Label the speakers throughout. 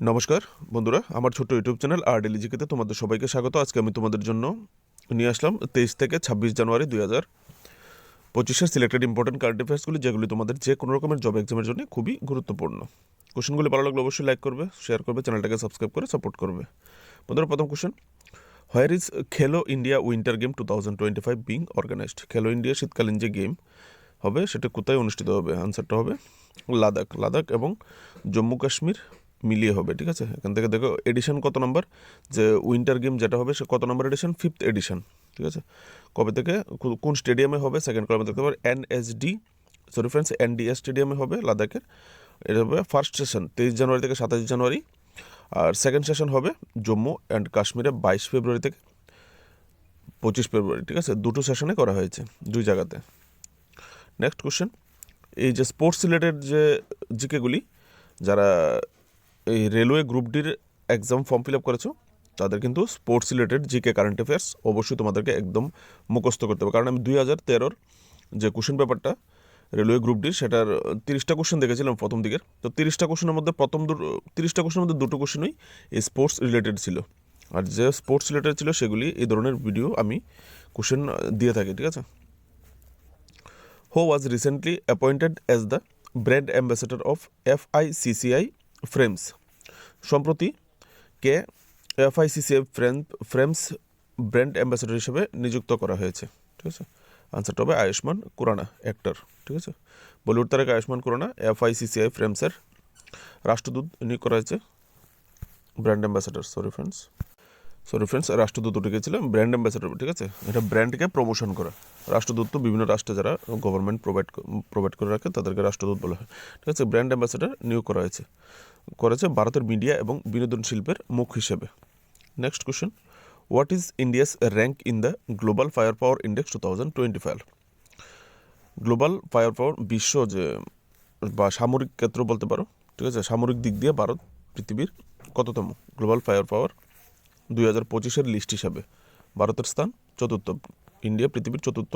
Speaker 1: নমস্কার বন্ধুরা, আমার ছোট্ট ইউটিউব চ্যানেল আরডেলি জিকেতে তোমাদের সবাইকে স্বাগত। আজকে আমি তোমাদের জন্য নিয়ে আসলাম 23 থেকে 26 জানুয়ারি 2025-এর সিলেক্টেড ইম্পর্টেন্ট কারেন্ট অ্যাফেয়ার্সগুলি, যেগুলি তোমাদের যে কোনো রকমের জব এক্সামের জন্য খুবই গুরুত্বপূর্ণ। কোশ্চেনগুলি ভালো লাগলে অবশ্যই লাইক করবে, শেয়ার করবে, চ্যানেলটাকে সাবস্ক্রাইব করে সাপোর্ট করবে। বন্ধুরা, প্রথম question, where is Khelo India winter game 2025 being organised? Khelo India শীতকালীন যে গেম হবে সেটা কোথায় অনুষ্ঠিত হবে? আনসারটা হবে লাদাখ এবং জম্মু কাশ্মীর মিলিয়ে হবে। ঠিক আছে, এখান থেকে দেখো এডিশন কত নাম্বার, যে উইন্টার গেম যেটা হবে সে কত নাম্বার এডিশন? 5th addition. ঠিক আছে, কবে থেকে কোন স্টেডিয়ামে হবে? সেকেন্ড কলামে দেখতে পারো এনডিএস স্টেডিয়ামে হবে লাদাখের। এটা হবে ফার্স্ট সেশন 23 জানুয়ারি থেকে 27 জানুয়ারি, আর সেকেন্ড সেশন হবে জম্মু অ্যান্ড কাশ্মীরে 22 ফেব্রুয়ারি থেকে 25 ফেব্রুয়ারি। ঠিক আছে, দুটো সেশনে করা হয়েছে, দুই জায়গাতে। নেক্সট কোশ্চেন, এই যে স্পোর্টস রিলেটেড যে জিকেগুলি, যারা এই রেলওয়ে গ্রুপ ডির এক্সাম ফর্ম ফিল আপ করেছো তাদের কিন্তু sports related GK current affairs অবশ্যই তোমাদেরকে একদম মুখস্থ করতে হবে। কারণ আমি 2013-র যে কোশ্চেন পেপারটা রেলওয়ে গ্রুপ ডির, সেটার 30টা কোশ্চেন দেখেছিলাম প্রথম দিকের। তো 30টা কোশ্চেনের মধ্যে 30টা কোশ্চেনের মধ্যে দুটো কোশ্চেনই এই স্পোর্টস রিলেটেড ছিল, আর যে স্পোর্টস রিলেটেড ছিল সেগুলি এই ধরনের ভিডিও আমি কোশ্চেন দিয়ে থাকি। ঠিক আছে, who was recently appointed as the brand ambassador of FICCI frames? সম্প্রতি কে FICCI ফ্রেমস ব্র্যান্ড অ্যাম্বাসেডর হিসেবে নিযুক্ত করা হয়েছে? ঠিক আছে, আনসারটা হবে আয়ুষ্মান খুরানা, অ্যাক্টর। ঠিক আছে, বলিউড তারকা আয়ুষ্মান খুরানা FICCI ফ্রেমসের রাষ্ট্রদূত নিয়োগ করা হয়েছে। ব্র্যান্ড অ্যাম্বাসেডর, সরি ফ্রেন্ডস, রাষ্ট্রদূত উঠে গেছিলাম, ব্র্যান্ড অ্যাম্বাসেডর। ঠিক আছে, এটা ব্র্যান্ডকে প্রমোশন করা। রাষ্ট্রদূত তো বিভিন্ন রাষ্ট্রে যারা গভর্নমেন্ট প্রোভাইড করে রাখে তাদেরকে রাষ্ট্রদূত বলা হয়। ঠিক আছে, ব্র্যান্ড অ্যাম্বাসেডর নিয়োগ করেছে ভারতের মিডিয়া এবং বিনোদন শিল্পের মুখ হিসেবে। Next question, what is India's rank in the global fire power index 2025? Global fire পাওয়ার, বিশ্ব যে বা সামরিক ক্ষেত্র বলতে পারো। ঠিক আছে, সামরিক দিক দিয়ে ভারত পৃথিবীর কততম? গ্লোবাল ফায়ার পাওয়ার 2025-এর লিস্ট হিসাবে ভারতের স্থান 4র্থ। ইন্ডিয়া পৃথিবীর 4র্থ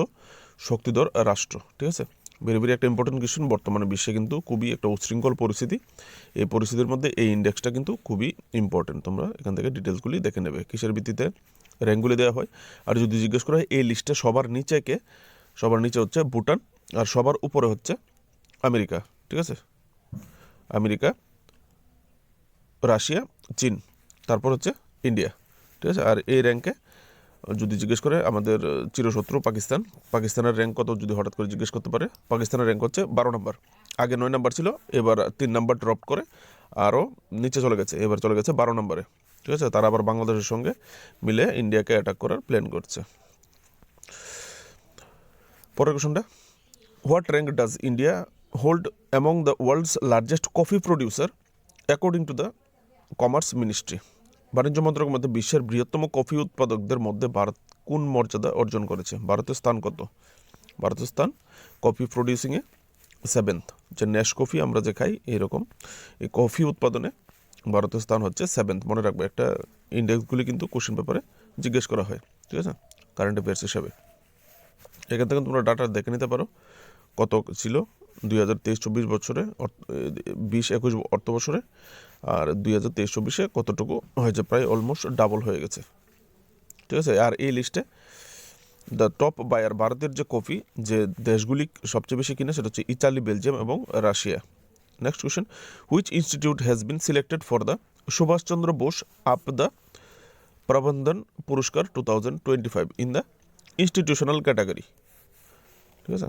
Speaker 1: শক্তিধর রাষ্ট্র। ঠিক আছে, ভেরি ভেরি একটা ইম্পর্টেন্ট কোয়েশ্চেন। বর্তমানে বিশ্বে কিন্তু খুবই একটা উচ্ছৃঙ্খল পরিস্থিতি, এই পরিস্থিতির মধ্যে এই ইন্ডেক্সটা কিন্তু খুবই ইম্পর্টেন্ট। তোমরা এখান থেকে ডিটেলসগুলি দেখে নেবে, কিসের ভিত্তিতে র্যাঙ্কগুলি দেওয়া হয়। আর যদি জিজ্ঞেস করা হয় এই লিস্টে সবার নিচে কে, সবার নিচে হচ্ছে ভুটান, আর সবার উপরে হচ্ছে আমেরিকা। ঠিক আছে, আমেরিকা, রাশিয়া, চীন, তারপর হচ্ছে ইন্ডিয়া। ঠিক আছে, আর এই র্যাঙ্কে যদি জিজ্ঞেস করে আমাদের চিরশত্রু পাকিস্তানের র্যাঙ্ক কত যদি হঠাৎ করে জিজ্ঞেস করতে পারে, পাকিস্তানের র্যাঙ্ক হচ্ছে 12 নম্বর। আগে 9 নম্বর ছিল, এবার 3 নম্বর ড্রপ করে আরও নিচে চলে গেছে, এবার চলে গেছে 12 নম্বরে। ঠিক আছে, তারা আবার বাংলাদেশের সঙ্গে মিলে ইন্ডিয়াকে অ্যাটাক করার প্ল্যান করছে। পরের কোশ্চেনটা, what rank does India hold among the world's largest coffee producer according to the commerce ministry? বাণিজ্য মন্ত্রকের মধ্যে বিশ্বের বৃহত্তম কফি উৎপাদকদের মধ্যে ভারত কোন মর্যাদা অর্জন করেছে? ভারতের স্থান কত? ভারতের স্থান কফি প্রডিউসিংয়ে 7th। যে ন্যাশ কফি আমরা যে খাই এইরকম, এই কফি উৎপাদনে ভারতের স্থান হচ্ছে 7th। মনে রাখবে, একটা ইন্ডেক্সগুলি কিন্তু কোশ্চেন পেপারে জিজ্ঞেস করা হয়। ঠিক আছে, কারেন্ট অ্যাফেয়ার্স হিসাবে এখান থেকে তোমরা ডাটা দেখে নিতে পারো কত ছিল 2023-24 বছরে, 20-21 অর্থ বছরে, আর 2023-24-এ কতটুকু হয়েছে, প্রায় অলমোস্ট ডাবল হয়ে গেছে। ঠিক আছে, আর এই লিস্টে দ্য টপ বায়ার, ভারতের যে কফি যে দেশগুলি সবচেয়ে বেশি কিনে সেটা হচ্ছে ইতালি, বেলজিয়াম এবং Russia. Next question, which institute has been selected for the Subhash Chandra Bose Aapda Prabandhan Puraskar 2025 in the institutional category? ঠিক আছে,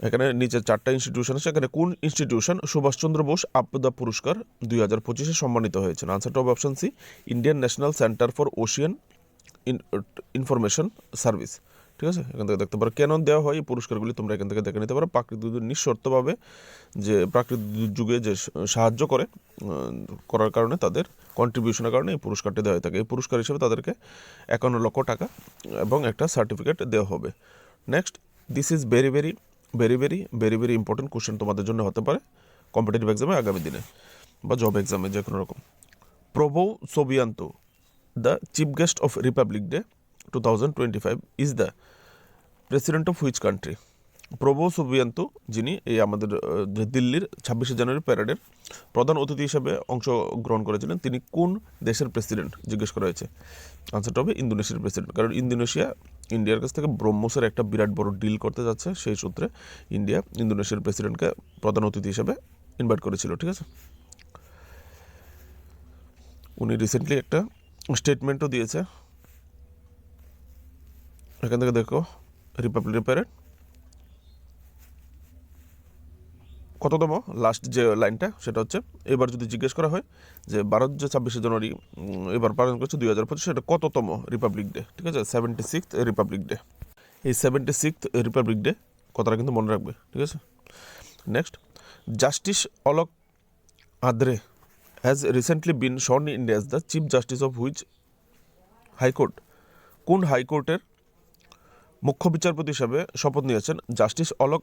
Speaker 1: এখানে নিচে 4টা ইনস্টিটিউশন আছে, এখানে কোন ইনস্টিটিউশন সুভাষচন্দ্র বোস আপদা পুরস্কার 2025-এ সম্মানিত হয়েছে? আনসারটা হবে option C, Indian National Centre for Ocean Information Service. ঠিক আছে, এখান থেকে দেখতে পারো কেন দেওয়া হয় এই পুরস্কারগুলি, তোমরা এখান থেকে দেখে নিতে পারো। প্রাকৃতিক নিঃশর্তভাবে যে প্রাকৃতিক দুর্যোগে যে সাহায্য করার কারণে, তাদের কন্ট্রিবিউশনের কারণে এই পুরস্কারটি দেওয়া হয়ে থাকে। এই পুরস্কার হিসেবে তাদেরকে 51 লক্ষ টাকা এবং একটা সার্টিফিকেট দেওয়া হবে। Next, this is very very important question তোমাদের জন্য হতে পারে কম্পিটিটিভ এক্সামে আগামী দিনে, বা জব এক্সামে যে কোনো রকম। Prabowo Subianto, the chief guest of Republic Day 2025 is the president of which country? Prabowo Subianto, যিনি এই আমাদের যে দিল্লির 26শে জানুয়ারি প্যারেডের প্রধান অতিথি হিসেবে অংশগ্রহণ করেছিলেন, তিনি কোন দেশের প্রেসিডেন্ট জিজ্ঞেস করা হয়েছে। আনসারটা হবে ইন্দোনেশিয়ার প্রেসিডেন্ট, কারণ ইন্দোনেশিয়া ইন্ডিয়ার কাছ থেকে ব্রহ্মসের একটা বিরাট বড় ডিল করতে যাচ্ছে, সেই সূত্রে ইন্ডিয়া ইন্দোনেশিয়ার প্রেসিডেন্টকে প্রধান অতিথি হিসেবে ইনভাইট করেছিল। ঠিক আছে, উনি রিসেন্টলি একটা স্টেটমেন্টও দিয়েছে, এখান থেকে দেখো রিপাবলিক প্যারেড কততম, লাস্ট যে লাইনটা সেটা হচ্ছে, এবার যদি জিজ্ঞেস করা হয় যে ভারত যে 26শে জানুয়ারি এবার পালন করছে 2025, এটা কততম রিপাবলিক ডে। ঠিক আছে, 76th রিপাবলিক ডে। এই 76th রিপাবলিক ডে কথাটা কিন্তু মনে রাখবে। ঠিক আছে, নেক্সট, জাস্টিস অলোক আদ্রে has recently been sworn in as the chief justice of which high court. কোন হাইকোর্টের মুখ্য বিচারপতি হিসাবে শপথ নিয়েছেন জাস্টিস অলোক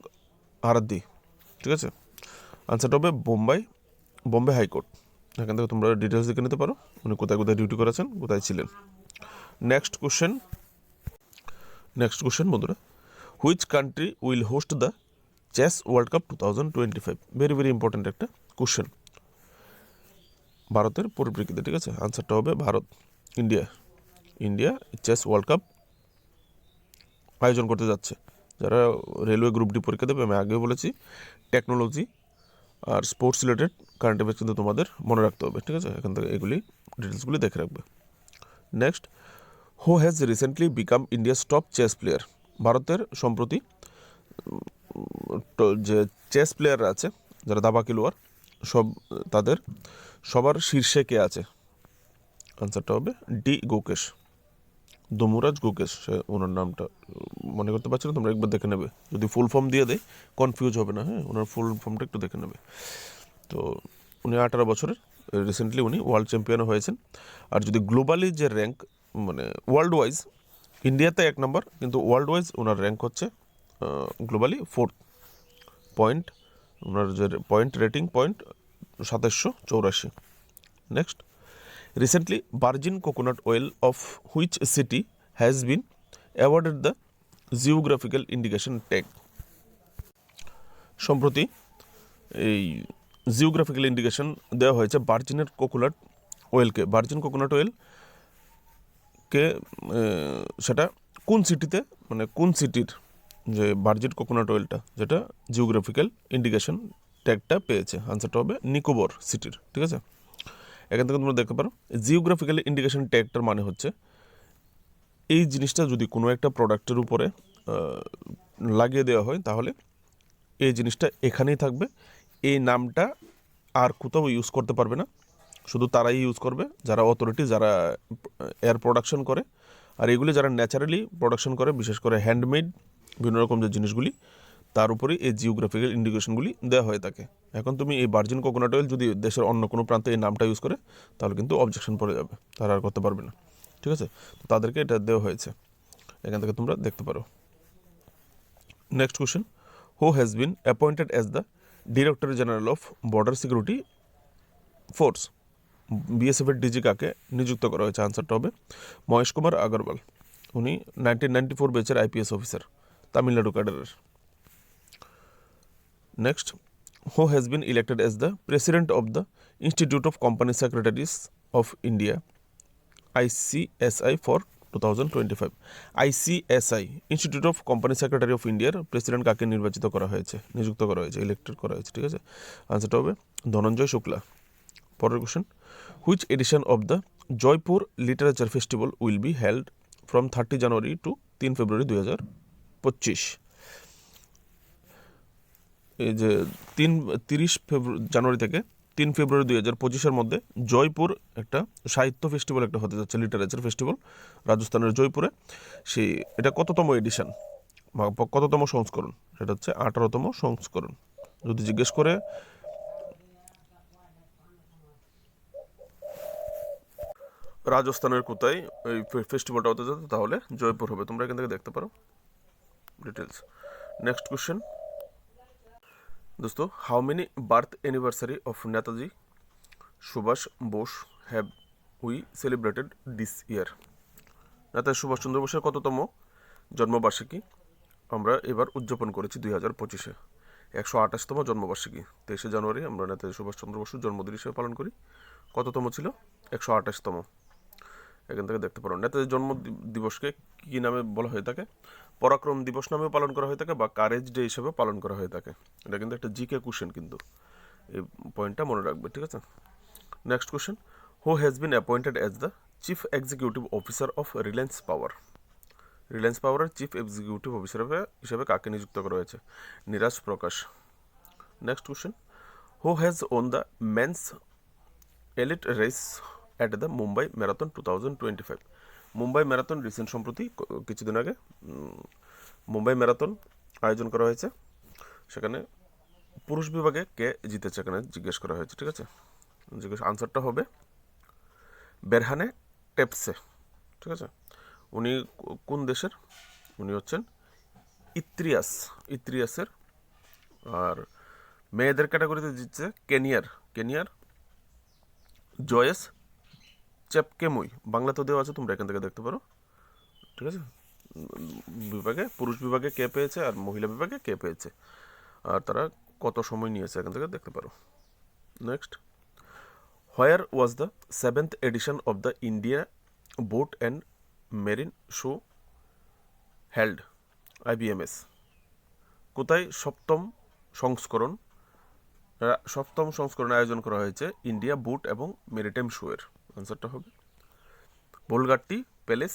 Speaker 1: আরাধ্য। ঠিক আছে, আনসারটা হবে বোম্বে হাইকোর্ট। এখান থেকে তোমরা ডিটেলস দেখে নিতে পারো উনি কোথায় কোথায় ডিউটি করেছেন, কোথায় ছিলেন। নেক্সট কোশ্চেন বন্ধুরা, which country will host the chess world cup 2025? Very very important একটা কোশ্চেন ভারতের পরিপ্রেক্ষিতে। ঠিক আছে, আনসারটা হবে ভারত, ইন্ডিয়া চেস ওয়ার্ল্ড কাপ আয়োজন করতে যাচ্ছে। যারা রেলওয়ে গ্রুপ ডি পরীক্ষা দেবে, আমি আগেও বলেছি, টেকনোলজি আর স্পোর্টস রিলেটেড কারেন্ট অ্যাফেয়ার্স কিন্তু তোমাদের মনে রাখতে হবে। ঠিক আছে, এখান থেকে এগুলি ডিটেলসগুলি দেখে রাখবে। Next, who has recently become India's top chess player. ভারতের সম্প্রতি যে চেস প্লেয়াররা আছে, যারা দাবা খেলোয়াড়, তাদের সবার শীর্ষে কে আছে। আনসারটা হবে ডি গোকেশ, দমুরাজ গোকেশ, ওনার নামটা মনে করতে পারছি না, তোমরা একবার দেখে নেবে, যদি ফুল ফর্ম দিয়ে দেয় কনফিউজ হবে না। হ্যাঁ, ওনার ফুল ফর্মটা একটু দেখে নেবে। তো উনি 18 বছরের, রিসেন্টলি উনি ওয়ার্ল্ড চ্যাম্পিয়ন হয়েছেন। আর যদি গ্লোবালি যে র্যাঙ্ক, মানে ওয়ার্ল্ড ওয়াইজ ইন্ডিয়াতে 1 নম্বর, কিন্তু ওয়ার্ল্ড ওয়াইজ ওনার র্যাঙ্ক হচ্ছে গ্লোবালি 4th পয়েন্ট, ওনার যে point rating point 2784। Next, recently virgin coconut oil of which city has been awarded the geographical indication tag. সম্প্রতি এই জিওগ্রাফিক্যাল ইন্ডিকেশন দেওয়া হয়েছে ভার্জিনের কোকোনাট অয়েলকে। ভার্জিন কোকোনাট অয়েলকে সেটা কোন সিটিতে, মানে কোন সিটির যে ভার্জিন কোকোনাট অয়েলটা, যেটা জিওগ্রাফিক্যাল ইন্ডিকেশন ট্যাগটা পেয়েছে। আনসারটা হবে নিকোবর সিটির। ঠিক আছে, এখান থেকে তোমরা দেখতে পারো জিওগ্রাফিক্যাল ইন্ডিকেশন ট্যাগটার মানে হচ্ছে এই জিনিসটা যদি কোনো একটা প্রোডাক্টের উপরে লাগিয়ে দেওয়া হয়, তাহলে এই জিনিসটা এখানেই থাকবে, এই নামটা আর কোথাও ইউজ করতে পারবে না, শুধু তারাই ইউজ করবে যারা অথরিটি, যারা এয়ার প্রোডাকশন করে। আর এগুলি যারা ন্যাচারালি প্রোডাকশন করে, বিশেষ করে হ্যান্ডমেড বিভিন্ন রকম যে জিনিসগুলি, তার উপরে এই জিওগ্রাফিক্যাল ইন্ডিকেশনগুলি দেওয়া হয়ে থাকে। এখন তুমি এই ভার্জিন কোকোনাট অয়েল যদি দেশের অন্য কোনো প্রান্তে এই নামটা ইউজ করে, তাহলে কিন্তু অবজেকশন পড়ে যাবে, তারা আর করতে পারবে না। ঠিক আছে, তো তাদেরকে এটা দেওয়া হয়েছে, এখান থেকে তোমরা দেখতে পারো। Next question, who has been appointed as the director general of border security force. বিএসএফের ডিজি কাকে নিযুক্ত করা হয়েছে। আনসারটা হবে মহেশ কুমার আগরওয়াল, উনি 1994 ব্যাচের আইপিএস অফিসার, তামিলনাড়ু ক্যাডারের। Next, who has been elected as the president of the institute of company secretaries of India ICSI for 2025। ICSI institute of company secretary of ইন্ডিয়ার প্রেসিডেন্ট কাকে নির্বাচিত করা হয়েছে, নিযুক্ত করা হয়েছে, ইলেক্টেড করা হয়েছে। ঠিক আছে, আনসারটা হবে ধনঞ্জয় শুক্লা। পরের question, which edition of the Jaipur Literature Festival will be held from 30 January to 3 February 2025। এই যে 30 জানুয়ারি থেকে 3 ফেব্রুয়ারি 2025-এর মধ্যে জয়পুর একটা সাহিত্য ফেস্টিভ্যাল একটা হতে যাচ্ছে, লিটারেচার ফেস্টিভ্যাল, রাজস্থানের জয়পুরে। সেই এটা কততম এডিশন, কততম সংস্করণ, সেটা হচ্ছে 18তম সংস্করণ। যদি জিজ্ঞেস করে রাজস্থানের কোথায় এই ফেস্টিভ্যালটা হতে যাচ্ছে, তাহলে জয়পুর হবে। তোমরা এখান থেকে দেখতে পারো ডিটেলস। নেক্সট কোশ্চেন दोस्तों, how many birth anniversary of Netaji Subhash Bose have we celebrated this year. Netaji Subhash Chandra বোসের কততম জন্মবার্ষিকী আমরা এবার উদযাপন করেছি 2025-এ 128তম জন্মবার্ষিকী। 23শে জানুয়ারি আমরা নেতাজি সুভাষচন্দ্র বসুর জন্মদিন হিসেবে পালন করি। কততম ছিল? 128তম। এখান থেকে দেখতে পারো নেতাজির জন্ম দিবসকে কী নামে বলা হয়ে থাকে? পরাক্রম দিবস নামেও পালন করা হয়ে থাকে বা কারেজ ডে হিসেবেও পালন করা হয়ে থাকে। এটা কিন্তু একটা জিকে কোশ্চেন, কিন্তু এই পয়েন্টটা মনে রাখবে, ঠিক আছে? Next question, who has been appointed as the chief executive officer of Reliance Power? Reliance পাওয়ারের চিফ এক্সিকিউটিভ অফিসার হিসেবে কাকে নিযুক্ত করা হয়েছে? Neeraj Prakash. Next question, who has won the men's elite race at the Mumbai marathon 2025? Mumbai marathon recent সম্প্রতি কিছুদিন আগে Mumbai marathon আয়োজন করা হয়েছে। সেখানে পুরুষ বিভাগে কে জিতেছে এখানে জিজ্ঞেস করা হয়েছে, ঠিক আছে? আনসারটা হবে বেরহানে টেপসে, ঠিক আছে? উনি কোন দেশের? উনি হচ্ছেন ইত্রিয়াসের। আর মেয়েদের ক্যাটাগরিতে জিতছে কেনিয়ার জয়েস চেপকেমুই। বাংলাতেও দেওয়া আছে, তোমরা এখান থেকে দেখতে পারো, ঠিক আছে? পুরুষ বিভাগে কে পেয়েছে আর মহিলা বিভাগে কে পেয়েছে, আর তারা কত সময় নিয়েছে এখান থেকে দেখতে পারো। Next, where was the 7th addition of the India boat and marine show held? IBMS। কোথায় সপ্তম সংস্করণ আয়োজন করা হয়েছে ইন্ডিয়া বুট এবং মেরিটাইম শোয়ের? আনসারটা হবে বোলগাট্টি প্যালেস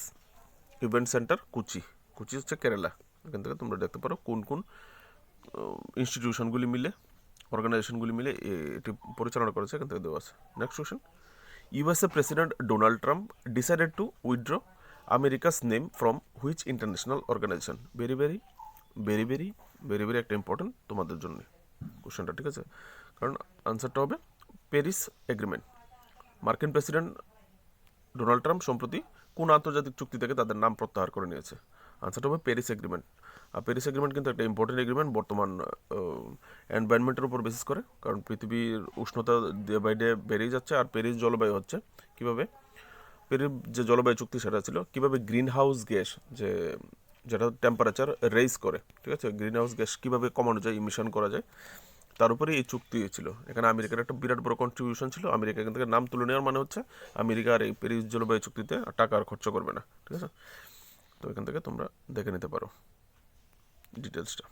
Speaker 1: ইভেন্ট সেন্টার, কুচি হচ্ছে কেরালা। এখান থেকে তোমরা দেখতে পারো কোন কোন অর্গানাইজেশনগুলি মিলে এটি পরিচালনা করেছে, এখান থেকে দেওয়া আছে। Next question, USA president Donald Trump decided to withdraw America's name from which international organisation? Very very একটা ইম্পর্টেন্ট তোমাদের জন্য কোশ্চেনটা, ঠিক আছে? কারণ আনসারটা হবে প্যারিস এগ্রিমেন্ট। মার্কিন প্রেসিডেন্ট ডোনাল্ড ট্রাম্প সম্প্রতি কোন আন্তর্জাতিক চুক্তি থেকে তাদের নাম প্রত্যাহার করে নিয়েছে? আনসারটা হবে প্যারিস এগ্রিমেন্ট। আর প্যারিস এগ্রিমেন্ট কিন্তু একটা ইম্পর্টেন্ট এগ্রিমেন্ট বর্তমান এনভায়রনমেন্টের উপর বেসিস করে, কারণ পৃথিবীর উষ্ণতা ডে বাই ডে বেড়েই যাচ্ছে। আর প্যারিস জলবায়ু হচ্ছে কীভাবে প্যারিস যে জলবায়ু চুক্তি সেটা ছিল কীভাবে গ্রিন হাউস গ্যাস যেটা টেম্পারেচার রেইজ করে, ঠিক আছে? গ্রিন হাউস গ্যাস কীভাবে কমানো যায়, ইমিশন করা যায়, তার উপরে এই চুক্তি ছিল। এখানে আমেরিকার একটা বিরাট বড় কন্ট্রিবিউশন ছিল। আমেরিকা এখান থেকে নাম তুলে নেওয়ার মানে হচ্ছে আমেরিকা আর এই প্যারিস জলবায়ু চুক্তিতে টাকা আর খরচ করবে না, ঠিক আছে? তো এখান থেকে তোমরা দেখে নিতে পারো ডিটেলসটা।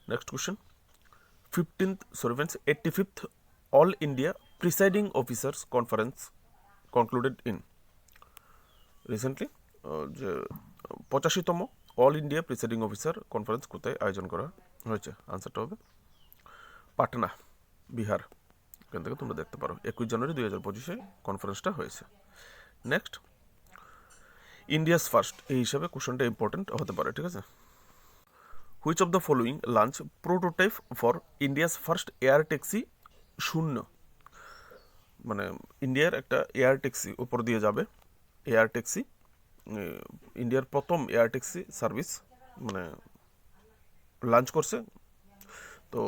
Speaker 1: Next question, 85th all India presiding officers conference concluded in? Recently যে 85তম all India presiding officer conference কোথায় আয়োজন করা হয়েছে? আনসারটা হবে পাটনা, বিহার। এখান থেকে তোমরা দেখতে পারো 21 জানুয়ারি 2025-এ কনফারেন্সটা হয়েছে। নেক্সট, ইন্ডিয়াস ফার্স্ট এই হিসাবে কোশ্চেনটা ইম্পর্টেন্ট হতে পারে, ঠিক আছে? Which of the following launch prototype for India's first air taxi? শূন্য, মানে ইন্ডিয়ার একটা এয়ার ট্যাক্সি উপর দিয়ে যাবে, এয়ার ট্যাক্সি, ইন্ডিয়ার প্রথম এয়ার ট্যাক্সি সার্ভিস মানে লঞ্চ করছে, তো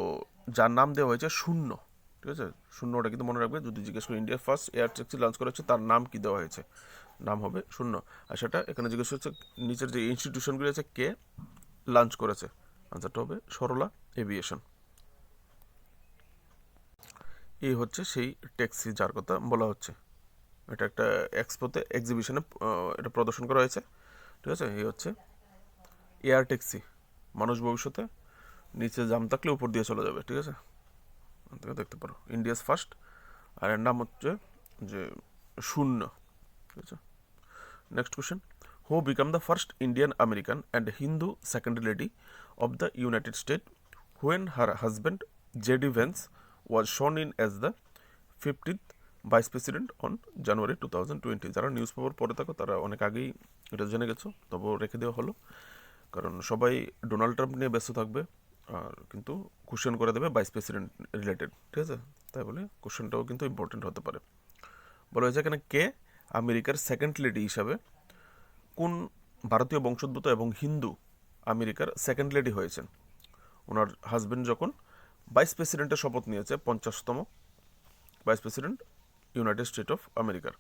Speaker 1: যার নাম দেওয়া হয়েছে শূন্য, ঠিক আছে? শূন্যটা কিন্তু মনে রাখবে, যদি জিজ্ঞেস করি ইন্ডিয়ার ফার্স্ট এয়ার ট্যাক্সি লঞ্চ করা হচ্ছে তার নাম কি দেওয়া হয়েছে, নাম হবে শূন্য। আর সেটা এখানে জিজ্ঞেস হচ্ছে নিচের যে ইনস্টিটিউশনগুলি আছে কে লঞ্চ করেছে? আনসারটা হবে সরলা এভিয়েশন। এই হচ্ছে সেই ট্যাক্সি যার কথা বলা হচ্ছে। এটা একটা এক্সিবিশনে এটা প্রদর্শন করা হয়েছে, ঠিক আছে? এই হচ্ছে এয়ার ট্যাক্সি। মানুষ ভবিষ্যতে নিচে জাম থাকলে উপর দিয়ে চলে যাবে, ঠিক আছে? দেখতে পারো ইন্ডিয়াস ফার্স্ট, আর এর নাম হচ্ছে যে শূন্য, ঠিক আছে? Next question, who become the first Indian American and Hindu second lady of the United state when her husband JD Vance ওয়াজ শোন in as the 50th vice president on January 2020? যারা নিউজ পেপার পড়ে থাকো তারা অনেক আগেই এটা জেনে গেছো, তবুও রেখে দেওয়া হলো, কারণ সবাই ডোনাল্ড ট্রাম্প নিয়ে ব্যস্ত থাকবে আর কিন্তু কোশ্চেন করে দেবে ভাইস প্রেসিডেন্ট রিলেটেড, ঠিক আছে? তাই বলে কোশ্চেনটাও কিন্তু ইম্পর্টেন্ট হতে পারে। বলা হয়েছে এখানে কে আমেরিকার সেকেন্ড লেডি হিসাবে, কোন ভারতীয় বংশোদ্ভূত এবং হিন্দু আমেরিকার সেকেন্ড লেডি হয়েছেন? ওনার হাজব্যান্ড যখন ভাইস প্রেসিডেন্টের শপথ নিয়েছে, 50তম vice president United State of আমেরিকার।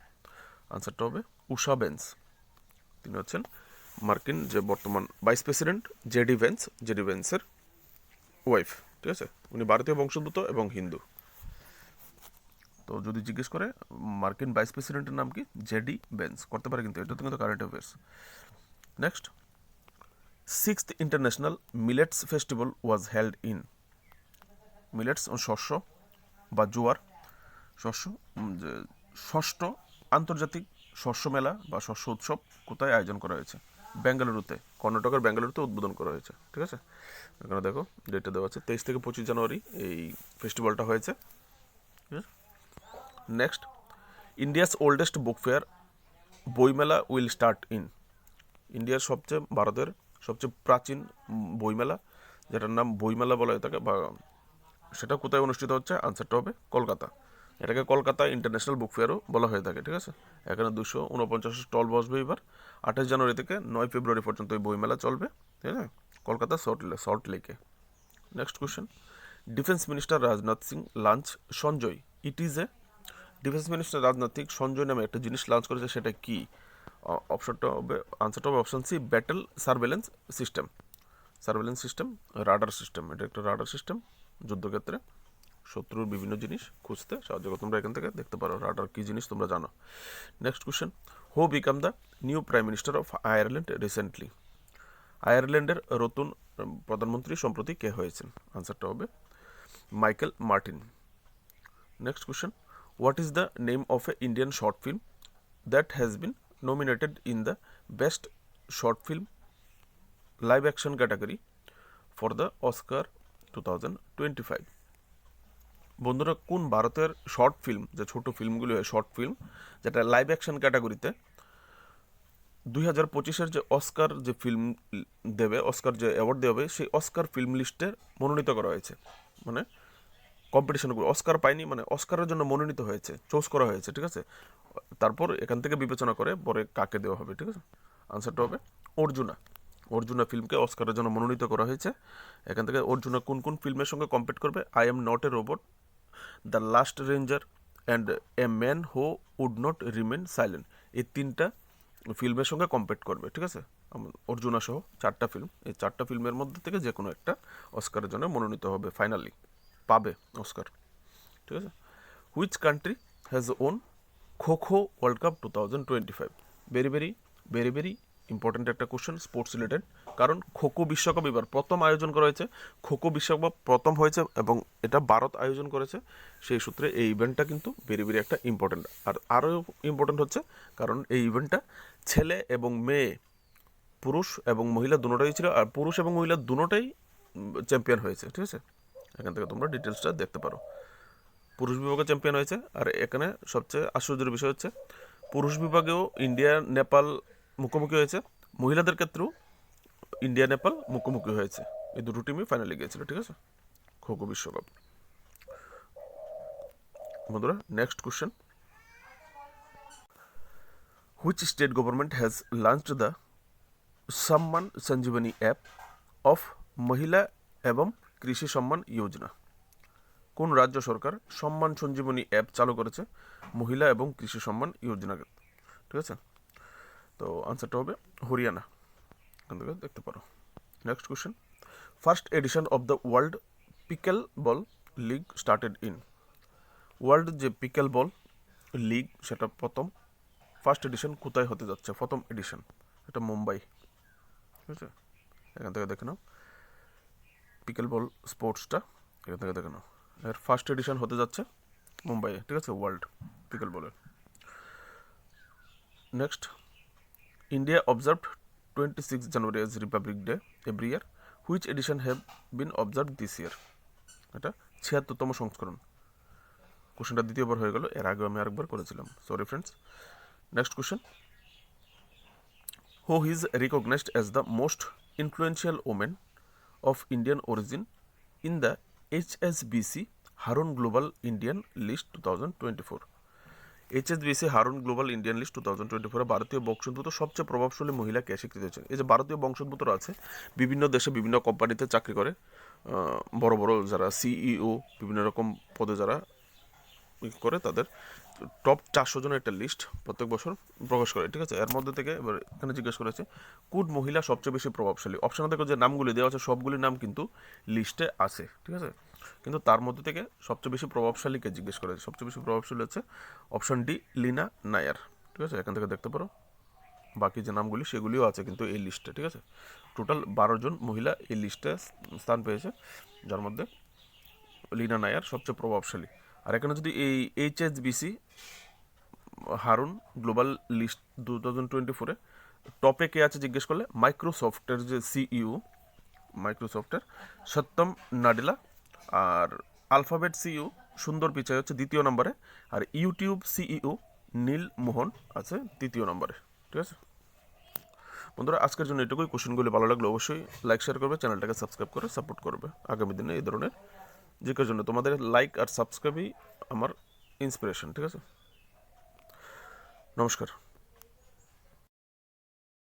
Speaker 1: আনসারটা হবে উষা বেন্স। তিনি হচ্ছেন মার্কিন যে বর্তমান ভাইস প্রেসিডেন্ট জেডি ভেন্সের ওয়াইফ, ঠিক আছে। উনি ভারতীয় বংশোদ্ভূত এবং হিন্দু। তো যদি জিজ্ঞেস করে মার্কিন ভাইস প্রেসিডেন্টের নাম কি, জেডি ভেন্স, করতে পারে কিন্তু, এটা তো কিন্তু current affairs. Next, 6th international millets festival was held in. Millets শস্য বা জোয়ার, শস্য, যে ষষ্ঠ আন্তর্জাতিক শস্য মেলা বা শস্য উৎসব কোথায় আয়োজন করা হয়েছে? বেঙ্গালুরুতে, কর্ণাটকের বেঙ্গালুরুতে উদ্বোধন করা হয়েছে, ঠিক আছে। এখানে দেখো ডেটটা দেওয়া আছে, 23 থেকে 25 জানুয়ারি এই ফেস্টিভ্যালটা হয়েছে, ঠিক আছে। Next, India's oldest book fair বইমেলা উইল স্টার্ট ইন। ইন্ডিয়ার ভারতের সবচেয়ে প্রাচীন বইমেলা, যেটার নাম বইমেলা বলা হয়ে থাকে, বা সেটা কোথায় অনুষ্ঠিত হচ্ছে? আনসারটা হবে কলকাতা। এটাকে কলকাতা ইন্টারন্যাশনাল বুক ফেয়ারও বলা হয়ে থাকে, ঠিক আছে। এখানে 249 স্টল বসবে এবার। 28 জানুয়ারি থেকে 9 ফেব্রুয়ারি পর্যন্ত এই বইমেলা চলবে, ঠিক আছে, কলকাতা সল্ট লেকে। Next question, defence minister Rajnath Singh launch Sanjay, it is a. Defence minister Rajnath Singh Sanjay নামে একটা জিনিস লঞ্চ করেছে, সেটা কি? আনসারটা হবে option C, battle surveillance system. Surveillance system, radar system, এটা একটা রাডার সিস্টেম, যুদ্ধক্ষেত্রে শত্রুর বিভিন্ন জিনিস খুঁজতে সাহায্য করে। তোমরা এখান থেকে দেখতে পারো রাডার কী জিনিস, তোমরা জানো। Next question, who become the new prime minister of Ireland recently. আয়ারল্যান্ডের নতুন প্রধানমন্ত্রী সম্প্রতি কে হয়েছেন? আনসারটা হবে Michael Martin. Next question, what is the name of A Indian short film that has been nominated in the Best Short Film Live Action category for the Oscar 2025? বন্ধুরা, কোন ভারতের শর্ট ফিল্ম, যে ছোট ফিল্মগুলি হয় শর্ট ফিল্ম, যেটা live action ক্যাটাগরিতে 2025-এর যে Oscar যে ফিল্ম দেবে, অস্কার যে অ্যাওয়ার্ড দেওয়া হবে, সেই অস্কার ফিল্ম লিস্টে মনোনীত করা হয়েছে। মানে কম্পিটিশনগুলো অস্কার পায়নি, মানে অস্কারের জন্য মনোনীত হয়েছে, চুজ করা হয়েছে, ঠিক আছে। তারপর এখান থেকে বিবেচনা করে পরে কাকে দেওয়া হবে, ঠিক আছে। আনসারটা হবে অর্জুনা। অর্জুনা ফিল্মকে অস্কারের জন্য মনোনীত করা হয়েছে। এখান থেকে অর্জুনা কোন কোন ফিল্মের সঙ্গে কম্পিট করবে? I am not a robot, the last ranger and a man who would not remain silent, এই 3টা ফিল্মের সঙ্গে কম্পিট করবে, ঠিক আছে। অর্জুনা সহ 4টা ফিল্ম, এই 4টা ফিল্মের মধ্যে থেকে যে কোনো একটা অস্কারের জন্য মনোনীত হবে, ফাইনালি পাবে অস্কার, ঠিক আছে। Which country has won kho world cup 2025? Very very very very important একটা কোশ্চেন, স্পোর্টস রিলেটেড। কারণ খোখো বিশ্বকাপ এবার প্রথম আয়োজন করা হয়েছে, খোখো বিশ্বকাপ প্রথম হয়েছে এবং এটা ভারত আয়োজন করেছে, সেই সূত্রে এই ইভেন্টটা কিন্তু ভেরি ভেরি একটা ইম্পর্ট্যান্ট। আর আরও ইম্পর্ট্যান্ট হচ্ছে কারণ এই ইভেন্টটা ছেলে এবং মেয়ে, পুরুষ এবং মহিলা দুটোটাই ছিল, আর পুরুষ এবং মহিলা দুটোটাই চ্যাম্পিয়ন হয়েছে, ঠিক আছে। এখান থেকে তোমরা ডিটেলসটা দেখতে পারো। পুরুষ বিভাগে চ্যাম্পিয়ন হয়েছে, আর এখানে সবচেয়ে আশ্চর্যের বিষয় হচ্ছে পুরুষ বিভাগেও ইন্ডিয়া নেপাল মুখোমুখি হয়েছে, মহিলাদের ক্ষেত্রেও ইন্ডিয়া নেপাল মুখোমুখি হয়েছে, এই দুটো টিমই ফাইনালে গিয়েছিল, ঠিক আছে, খোখো বিশ্বকাপ। বন্ধুরা, next question, which state government has launched the সম্মান সঞ্জীবনী অ্যাপ অফ মহিলা এবং কৃষি সম্মান যোজনা? কোন রাজ্য সরকার সম্মান সঞ্জীবনী অ্যাপ চালু করেছে মহিলা এবং কৃষি সম্মান যোজনাকে, ঠিক আছে। তো আনসারটা হবে হরিয়ানা, এখান থেকে দেখতে পারো। Next question, first addition of the world pickle ball league started in. World যে পিকেল বল লিগ, সেটা ফার্স্ট এডিশন কোথায় হতে যাচ্ছে? প্রথম এডিশন এটা মুম্বাই, ঠিক আছে। এখান থেকে দেখে নাও পিকেল বল স্পোর্টসটা, এখান থেকে দেখে নাও, এর ফার্স্ট এডিশন হতে যাচ্ছে মুম্বাইয়ে, ঠিক আছে, ওয়ার্ল্ড পিকেল বলের। Next, India observed 26 January as republic day every year, which edition have been observe this year? এটা 76তম সংস্করণ। কোশ্চেনটা দ্বিতীয়বার হয়ে গেল, এর আগে আমি আরেকবার করেছিলাম, sorry friends. Next question, who is recognised as the most influential women of Indian origin in the HSBC Hurun global Indian list 2024? HSBC Hurun global Indian list 2024 ভারতীয় বংশোদ্ভূত সবচেয়ে প্রভাবশালী মহিলা কে স্বীকৃত হয়েছে? এই যে ভারতীয় বংশোদ্ভূতরা আছে, বিভিন্ন দেশে বিভিন্ন কোম্পানিতে চাকরি করে, বড় বড় যারা সিইও, বিভিন্ন রকম পদে যারা করে তাদের টপ 400 জনের একটা লিস্ট প্রত্যেক বছর প্রকাশ করে, ঠিক আছে। এর মধ্যে থেকে এবার এখানে জিজ্ঞেস করেছে কোন মহিলা সবচেয়ে বেশি প্রভাবশালী। অপশানে থেকে যে নামগুলি দেওয়া আছে সবগুলির নাম কিন্তু লিস্টে আছে, ঠিক আছে, কিন্তু তার মধ্যে থেকে সবচেয়ে বেশি প্রভাবশালীকে জিজ্ঞেস করেছে। সবচেয়ে বেশি প্রভাবশালী হচ্ছে অপশান ডি, লীনা নায়ার, ঠিক আছে। এখান থেকে দেখতে পারো বাকি যে নামগুলি সেগুলিও আছে কিন্তু এই লিস্টে, ঠিক আছে। টোটাল 12 জন মহিলা এই লিস্টে স্থান পেয়েছে, যার মধ্যে লীনা নায়ার সবচেয়ে প্রভাবশালী। আর এখানে যদি এই HSBC হারুন গ্লোবাল লিস্ট 2024-এ টপে কে আছে জিজ্ঞেস করলে মাইক্রোসফটের যে সিইও, মাইক্রোসফটের সত্যম নাডেলা, আর আলফাবেট সিইও সুন্দর পিচাই হচ্ছে দ্বিতীয় নম্বরে, আর ইউটিউব সিইও নীল মোহন আছে তৃতীয় নম্বরে, ঠিক আছে। বন্ধুরা আজকের জন্য এটুকুই। কোশ্চেনগুলি ভালো লাগলে অবশ্যই লাইক শেয়ার করবে, চ্যানেলটাকে সাবস্ক্রাইব করে সাপোর্ট করবে। আগামী দিনে এই ধরনের জিজ্ঞাসার জন্য তোমাদের লাইক আর সাবস্ক্রাইবই আমার ইন্সপিরেশন, ঠিক আছে। নমস্কার।